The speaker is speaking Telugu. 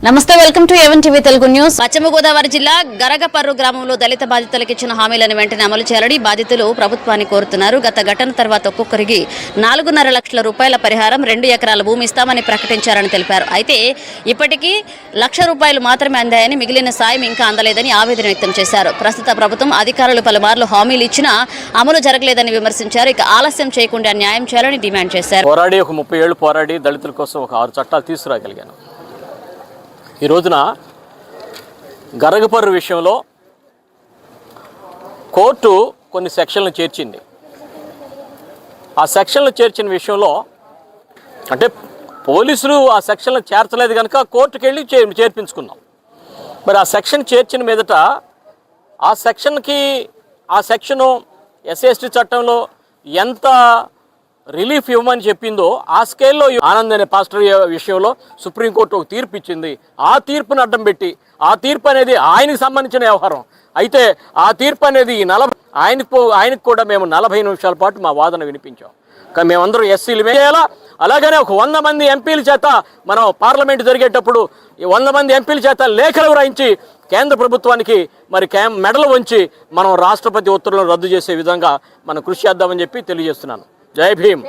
నమస్తే, welcome to A1 TV Telugu news. పశ్చిమ గోదావరి జిల్లా గరగపర్రు గ్రామంలో దళిత బాధితులకు ఇచ్చిన హామీలను వెంటనే అమలు చేయాలని బాధితులు ప్రభుత్వాన్ని కోరుతున్నారు. గత ఘటన తర్వాత ఒక్కొక్కరికి 4.5 లక్షల రూపాయల పరిహారం, 2 ఎకరాల భూమి ఇస్తామని ప్రకటించారని తెలిపారు. అయితే ఇప్పటికీ ₹1,00,000 మాత్రమే అందాయని, మిగిలిన సాయం ఇంకా అందలేదని ఆవేదన వ్యక్తం చేశారు. ప్రస్తుత ప్రభుత్వం అధికారులు పలుమార్లు హామీలు ఇచ్చినా అమలు జరగలేదని విమర్శించారు. ఇక ఆలస్యం చేయకుండా న్యాయం చేయాలని డిమాండ్ చేశారు. పోరాడి ఒక 30 ఏళ్ళు పోరాడి దళితుల కోసం ఒక 6 చట్టాలు తీసుకురాగలిగాను. ఈ రోజున గరగపర్రు విషయంలో కోర్టు కొన్ని సెక్షన్లు చేర్చింది. ఆ సెక్షన్లు చేర్చిన విషయంలో అంటే పోలీసులు ఆ సెక్షన్లు చేర్చలేదు కనుక కోర్టుకు వెళ్ళి చేర్పించుకున్నాం. మరి ఆ సెక్షన్ చేర్చిన మీదట ఆ సెక్షను SC/ST చట్టంలో ఎంత రిలీఫ్ ఇవ్వమని చెప్పిందో ఆ స్కేల్లో ఆనంద్ అనే పాస్టర్ విషయంలో సుప్రీంకోర్టు ఒక తీర్పు ఇచ్చింది. ఆ తీర్పును అడ్డం పెట్టి, ఆ తీర్పు అనేది ఆయనకు సంబంధించిన వ్యవహారం అయితే ఆ తీర్పు అనేది ఆయనకు కూడా మేము 40 నిమిషాల పాటు మా వాదన వినిపించాం. కానీ మేమందరం ఎస్సీలు చేయాలా. అలాగనే ఒక 100 మంది ఎంపీల చేత మనం పార్లమెంట్ జరిగేటప్పుడు ఈ 100 మంది ఎంపీల చేత లేఖలు వ్రాయించి కేంద్ర ప్రభుత్వానికి మరి మెడలు వంచి మనం రాష్ట్రపతి ఉత్తర్వులను రద్దు చేసే విధంగా మనం కృషి చేద్దామని చెప్పి తెలియజేస్తున్నాను. జై భీమ్.